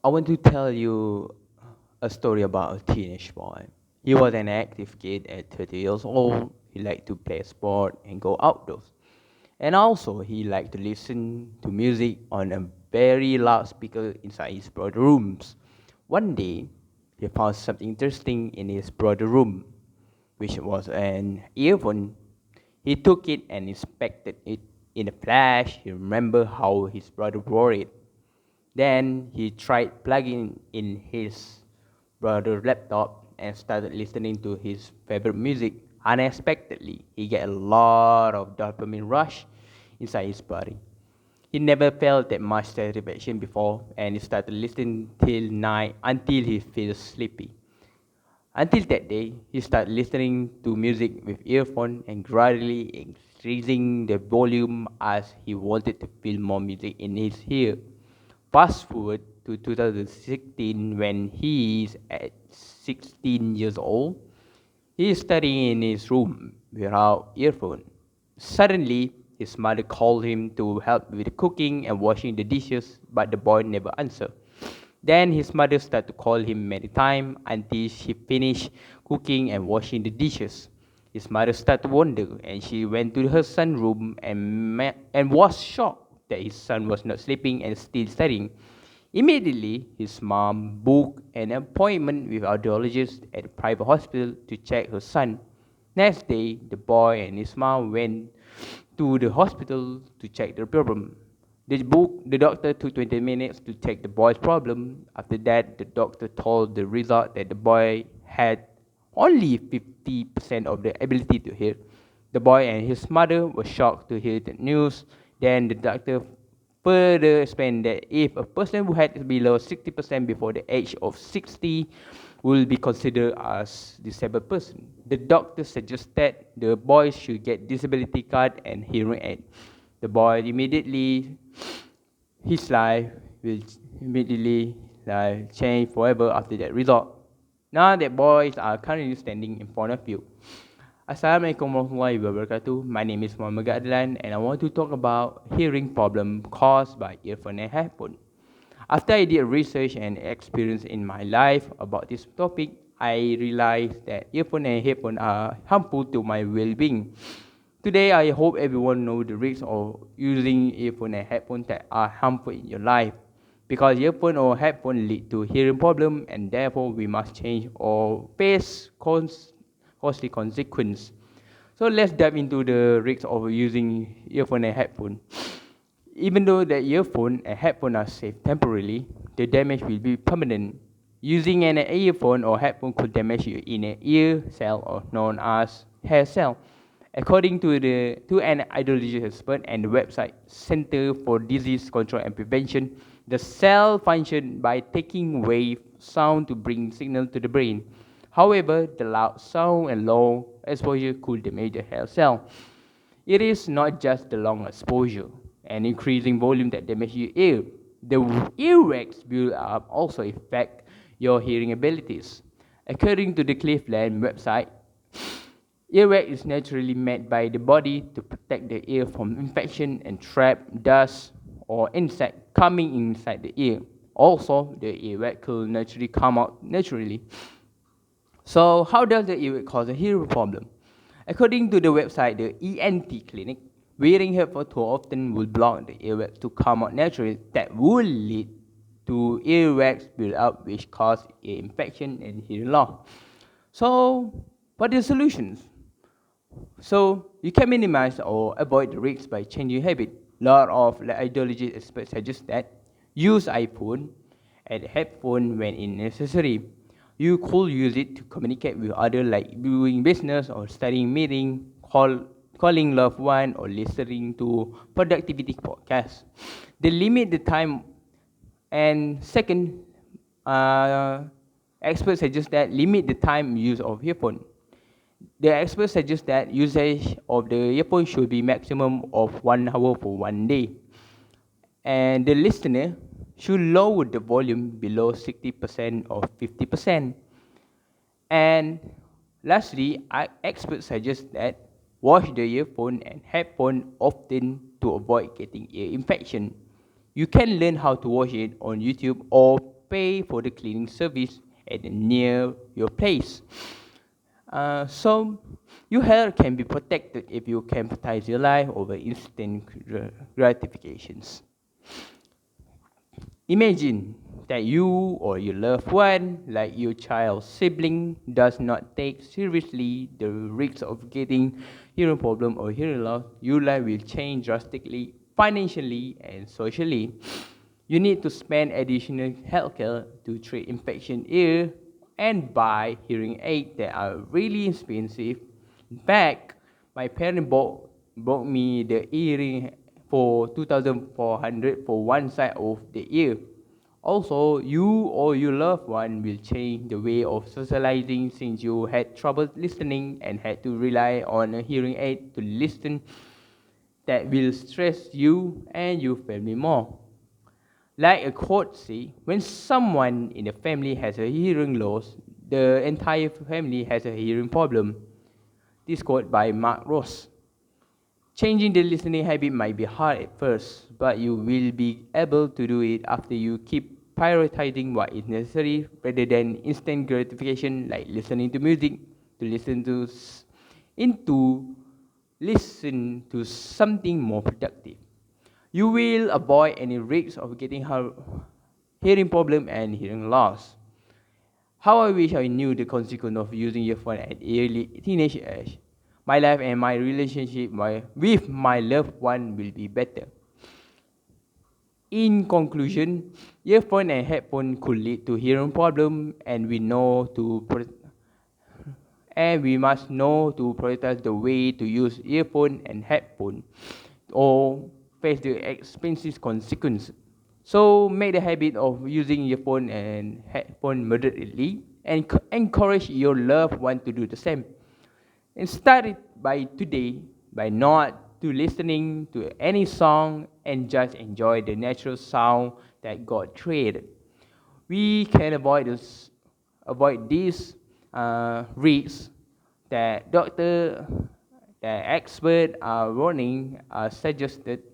I want to tell you a story about a teenage boy. He was an active kid at 30 years old. He liked to play sport and go outdoors. And also, he liked to listen to music on a very loud speaker inside his brother's rooms. One day, he found something interesting in his brother's room, which was an earphone. He took it and inspected it. In a flash, he remembered how his brother wore it. Then he tried plugging in his brother's laptop and started listening to his favorite music. Unexpectedly, he get a lot of dopamine rush inside his body. He never felt that much satisfaction before, and he started listening till night until he feels sleepy. Until that day, he started listening to music with earphones and gradually increasing the volume as he wanted to feel more music in his ear. Fast forward to 2016 when he is at 16 years old. He is studying in his room without earphones. Suddenly, his mother called him to help with the cooking and washing the dishes, but the boy never answered. Then his mother started to call him many times until she finished cooking and washing the dishes. His mother started to wonder, and she went to her son's room and was shocked that his son was not sleeping and still studying. Immediately, his mom booked an appointment with a audiologist at a private hospital to check her son. Next day, the boy and his mom went to the hospital to check the problem. The doctor took 20 minutes to check the boy's problem. After that, the doctor told the result that the boy had only 50% of the ability to hear. The boy and his mother were shocked to hear the news. Then the doctor further explained that if a person who had below 60% before the age of 60 will be considered as disabled person. The doctor suggested the boy should get disability card and hearing aid. The boy his life will immediately change forever after that result. Now that boys are currently standing in front of you. Assalamualaikum warahmatullahi wabarakatuh. My name is MEGAT ADLAN and I want to talk about hearing problem caused by earphone and headphone. After I did research and experience in my life about this topic, I realized that earphone and headphone are harmful to my well-being. Today, I hope everyone knows the risks of using earphone and headphone that are harmful in your life. Because earphone or headphone lead to hearing problem, and therefore we must change or face costly consequence. So let's dive into the risks of using earphone and headphone. Even though the earphone and headphone are safe temporarily, the damage will be permanent. Using an earphone or headphone could damage your inner ear cell, or known as hair cell. According to an audiology expert and the website Center for Disease Control and Prevention, the cell function by taking wave sound to bring signal to the brain. However, the loud sound and low exposure could damage the hair cell. It is not just the long exposure and increasing volume that damage your ear. The earwax build-up also affect your hearing abilities. According to the Cleveland website, earwax is naturally made by the body to protect the ear from infection and trap dust or insect coming inside the ear. Also, the earwax could naturally come out naturally. So, how does the earwax cause a hearing problem? According to the website, the ENT clinic, wearing headphones too often will block the earwax to come out naturally. That will lead to earwax build-up, which cause ear infection and hearing loss. So, what are the solutions? So, you can minimize or avoid the risks by changing habit. A lot of audiology experts suggest that use iPhone and headphone when necessary. You could use it to communicate with others, like doing business or studying meeting, calling loved one, or listening to productivity podcasts. They limit the time. And second, experts suggest that limit the time use of earphone. The experts suggest that usage of the earphone should be maximum of 1 hour for one day. And the listener should lower the volume below 60% or 50%. And lastly, experts suggest that wash the earphone and headphone often to avoid getting ear infection. You can learn how to wash it on YouTube or pay for the cleaning service at near your place. So your health can be protected if you can prioritize your life over instant gratifications. Imagine that you or your loved one, like your child's sibling, does not take seriously the risk of getting hearing problem or hearing loss. Your life will change drastically, financially and socially. You need to spend additional healthcare to treat infection ear and buy hearing aids that are really expensive. In fact, my parents bought me the earring for 2,400 for one side of the ear. Also, you or your loved one will change the way of socializing since you had trouble listening and had to rely on a hearing aid to listen. That will stress you and your family more. Like a quote say, when someone in the family has a hearing loss, the entire family has a hearing problem. This quote by Mark Ross. Changing the listening habit might be hard at first, but you will be able to do it after you keep prioritizing what is necessary rather than instant gratification like listening to music, to listen to into listen to something more productive. You will avoid any risks of getting hearing problem and hearing loss. How I wish I knew the consequence of using earphone at early teenage age. My life and my relationship with my loved one will be better. In conclusion, earphone and headphone could lead to hearing problem, and we must know to prioritize the way to use earphone and headphone, or face the expensive consequences. So make the habit of using earphone and headphone moderately, and encourage your loved one to do the same. And start it by today by not to listening to any song and just enjoy the natural sound that God created. We can avoid these risks that that expert are warning are suggested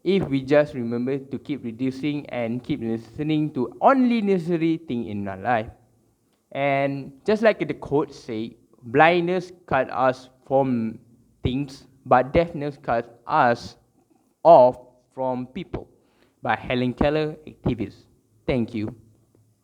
if we just remember to keep reducing and keep listening to only necessary thing in our life. And just like the quote say, blindness cut us from things, but deafness cuts us off from people. By Helen Keller, activist. Thank you.